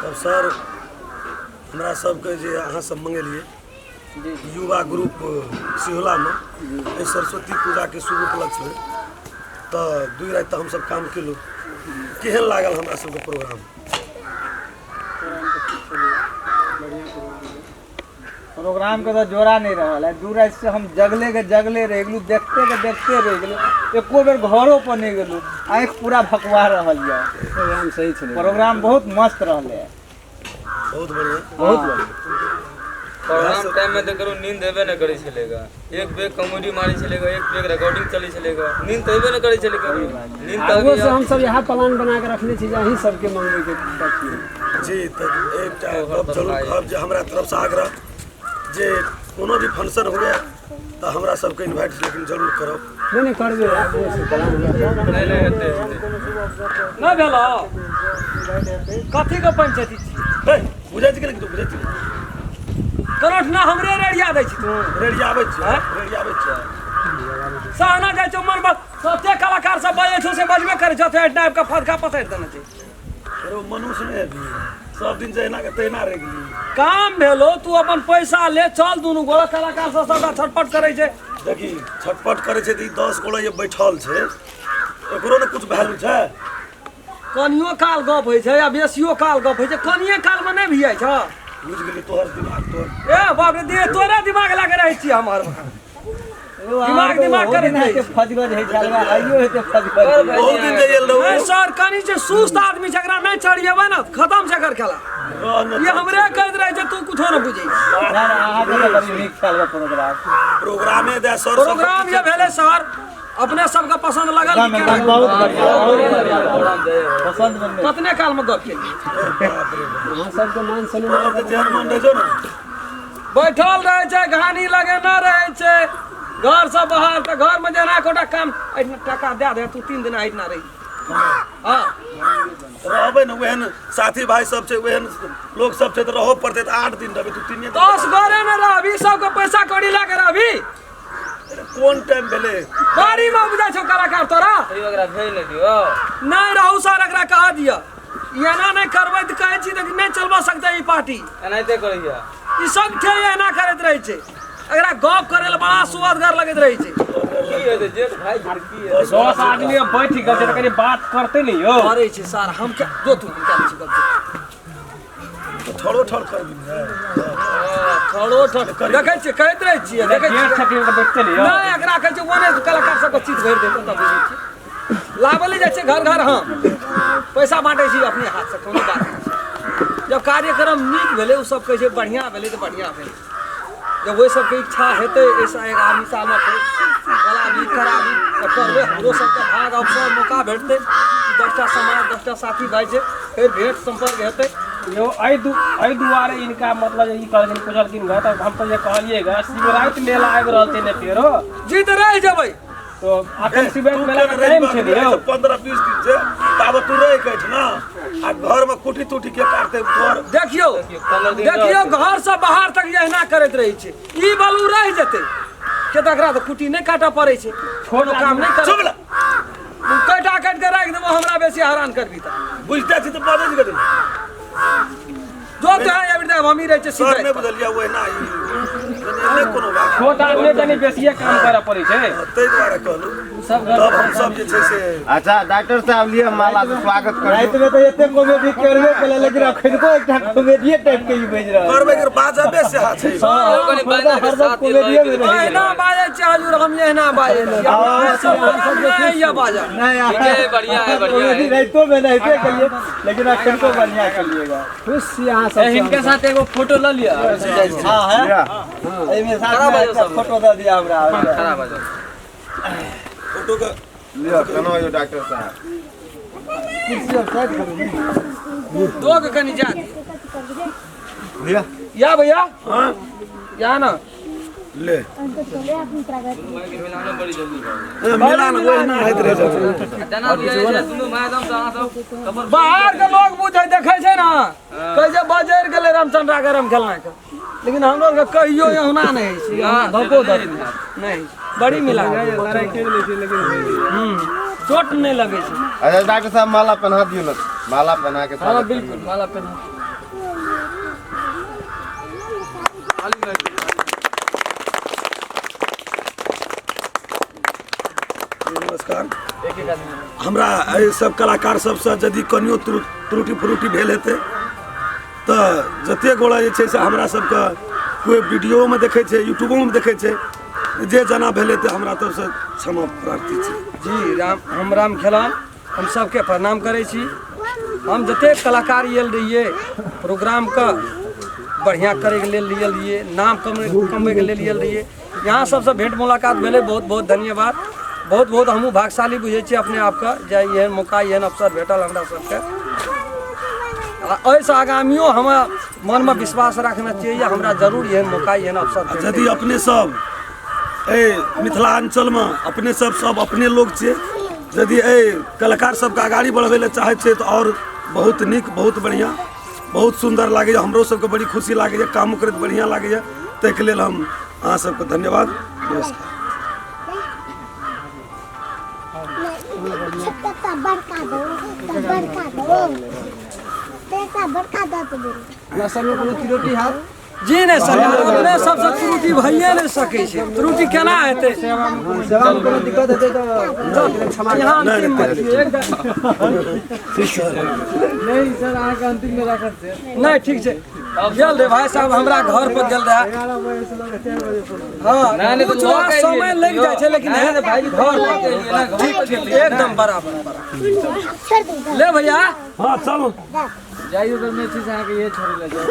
तब सर हमरा सबके जे अहाँ सब मंगेलिए युवा ग्रुप सिहोला में सरस्वती पूजा के शुभ उपलक्ष्य में तो 2 रात तक हम सब काम केलू। केहन लागल हमरा सबके प्रोग्राम? प्रोग्राम के तो जोड़ा नहीं रहा है। 2 रात से हम जगले रह गलू, देखते रह गलू, एको बेर घरों पर नहीं गलू। आँख पूरा भकवा रहा है। प्रोग्राम सही चले, प्रोग्राम बहुत मस्त रहा। बहुत बढ़िया, बहुत बढ़िया प्रोग्राम टाइम में तो करो नींद हेबे न करे चलेगा। एक बेग कॉमेडी मारी चलेगा, एक बेग रिकॉर्डिंग चली चलेगा, नींद तो हेबे न करे चलेगा। नींद तो से हम सब यहाँ प्लान बना के रखने छी यही सबके मंगवे के जी। तो एकटा गप जरूर कहब जे हमरा तरफ से आग्रह जे कोनो भी फंक्शन हुए तो हमरा सबके इनवाइट लेकिन जरूर करब। नहीं करबे नहीं हेते ना भेलो कथी के पंचायती छी बुझै छी कि तू बुझै छी? करोठ ना हमरे रेडिया दै छी तू रेडियो आबै छै सहना जाय छ मन बस सते कलाकार सब बजे छ से बजबे करे छ तो टाइप का फदका पसैर देना छै। अरे वो मनुष्य ने भी सब दिन जहिना के तहिना रह गेली। काम भेलो तू अपन पैसा ले चल, दुनू गोला कलाकार सब सबटा छटपट करे छै। देखी छटपट करे छै त 10 गोला ये बैठल छै, एकरो ने कुछ वैल्यू छै। कनियो काल गप होय छै या बेसियो काल गप होय छै, कनिये काल में नै भियाय छ। बुझ गेली तोहर दिमाग तोहर ए बाप रे दे तोरे दिमाग लागे रहै छी हमर दिमाग करे छै फजगर है चलवा आइयो हेते फजगर बहुत दिन जेल रहू। ए सर कनी जे सुस्त आदमी जकरा नै चढ़िएबे ना खत्म से कर खेला। ये हमरे कहत रहे छै तू कुछो न बुझै यार अहाँ के बड़ी नीक चलवा प्रोग्रामे दे सर। प्रोग्राम ये भेले सर अपने सबके पसंद लगल कि बहुत बढ़िया पसंद बनले कतने काल में गप केलिए अहाँ सबके मान सम्मान तो जेहन मन रहे छो ना बैठल रहे छै, कहानी लगे न रहे छै घर से बाहर। तो घर में जना कोटा काम टका दे दे तू 3 दिन आइना रही। हां रहबे न वेहन साथी भाई सब छै, वेहन लोग सब छै त रहो पड़ते त 8 दिन रहबे तू 3 दिन 10 घरे न रहबी, सबके पैसा कौड़ी लाके रहबी। कोन टाइम भेले बाड़ी में बुझा छौ कलाकार तोरा वगैरह भेज न दियो। नहीं रहू सर एकरा कह दिया एना नहीं करबै त कहै छी त नहीं चलबा सकते ई पार्टी। एनाइते करैया ई सब थे एना करैत रहै छै, एकरा गप करे ल बड़ा सुअदगर लगैत रहै छै। की हेते जेठ भाई की है 10 आदमी बैठ गए त कनी बात करते नहीं हो करे छै सर हम क्या जो तू क्या छी गप तो ठड़ो ठड़ कर दी खड़ो ठड़ देखै छी कहैत रहै छी देखै छी डेढ़ छथिन त बैठते नहीं हो नहीं एकरा कहै छै ओने कलाकार सबके चीज भरि देतै तब बुझै छी लाबले जाइ छै घर घर। हां पैसा बांटै छी अपने हाथ से, कोनो बात नहीं। जब कार्यक्रम नीक भेलै उ सब कहै छै बढ़िया भेलै त बढ़िया भेलै। जब वो सबके इच्छा हेतै ऐसा एक आदमी साल में गला भी खराबी तो करबे। हमरो सबके भाग अवसर मौका भेटतै 10टा समाज 10टा साथी भाई छै फिर भेंट संपर्क हेतै। यो आई दुआरे इनका मतलब ई कहलखिन पूछलखिन घर त हम तो ये कहलिएगा शिवरात मेला आबि रहल छै ने फेरो जी त रह जेबै तो अखन शिवरात मेला के टाइम छै ने 15-20 दिन से ताब तू रह कहै ना आ घर में कुटी टूटी के काटते तोर। देखियो घर से बाहर तक एहिना करैत रहै छै। ई बालू रह जेतै के तकरा त कुटी नहीं काटा पड़ै छै, कोनो काम नहीं कर चुप कटा काट के राख देबो हमरा बेसी हैरान करबी त बुझते छी त बाजै छी जो तो है एवरी टाइम हमी रहे छै सर सीधे ने बदलिया ओए ना ई कोनो बात छोट आदमी तनी बेसिए काम करे पड़ै छै तै द्वारा कहलू सब तब हम सब जे छै से अच्छा डॉक्टर साहब लिए माला से स्वागत कर रात में तो एते कॉमेडी करबे केला लेकिन अखन को एकटा कॉमेडी टाइप के ही बज रहा है करबे कर बाजबे से हाथ छै। ओकनी बाजा के साथ कॉमेडी में रही एना बाजे छै हजूर हम एना बाजे छी ये बाजा नहीं है बढ़िया है बढ़िया कॉमेडी है। रातों में नहीं पे करिए लेकिन अखन को बढ़िया करिएगा खुश यहां सब इनके साथ एगो फोटो ल लिया। हां है एमे साथ में फोटो दे दिया हमरा खराब आ जाओ फोटो का लियो कनो यो डॉक्टर साहब कुर्सी अब साइड करो दो के कनी जा लिया या भैया हां या ना ले मिलाना बड़ी जल्दी मेला न ओए ना होइत रहे छै। जना भी है दुनु मैडम से अहाँ सब खबर बाहर के लोग बुझै देखै छै ना कहै छै बाजार गेलै रामचंद्रा के राम खेलना के, लेकिन हम लोग के कहियो एहुना नहीं छै धको धर नहीं बड़ी मिला चोट नहीं लगे छै। अच्छा डॉक्टर साहब माला पहना दियो ना, माला पहना के हां बिल्कुल माला पहना नमस्कार। हमरा एहि सब कलाकार सबसँ यदि कनियो त्रुटि फ्रुटि भेल हेतै तऽ जतेक गोड़ा जे छै से हमरा सबके कोइ वीडियोमे देखै छै, यूट्यूबोमे देखै छै, जे जना भेलै तऽ हमरा तरफसँ क्षमा प्रार्थी छै। जी हम राम खेलान हम सबके प्रणाम करै छी। हम जतेक कलाकार आयल रहिए प्रोग्रामके बढ़िआँ करैके लेल लियल रहिए, नाम कमबैके लेल लियल रहिए। यहाँ सबसँ भेंट मुलाकात भेलै, बहुत बहुत धन्यवाद। बहुत बहुत हमहूँ भाग्यशाली बुझै छियै अपने आपके जे एहन मौका एहन अवसर भेटल हमरा सबके। एहिसँ आगामियो हमरा मनमे विश्वास रखना चाहिए, हमरा जरूर एहन मौका एहन अवसर भेटतै। यदि अपने सब एहि मिथिलाञ्चलमे अपने सब अपने लोग छियै, यदि एहि कलाकार सबके आगाड़ी बढ़बै लए चाहै छियै तऽ आओर बहुत नीक, बहुत बढ़िआँ, बहुत सुन्दर लागैए। हमरो सबके बड़ी खुशी लागैए, काम करैत बढ़िआँ लागैए। ताहिके लेल हम अहाँ सबके धन्यवाद, नमस्कार। जी नहीं सर, अपने सबसे त्रुटि भइए नहीं सकै छै। त्रुटि केना हेतै? सेवामे कोनो दिक्कत हेतै तऽ यहाँ अंतिम में नहीं सर, अहाँके अंतिम में राखत छै। नहीं ठीक छै, गेल रे भाई साहब, हमरा घर पर गेल रहा। हाँ कुछ समय लग जाए छै, लेकिन है भाई घर पर एकदम बराबर ले भैया। हाँ चलो जाइए, अगर मैं चीज अहाँके ये छोड़ ले जाओ।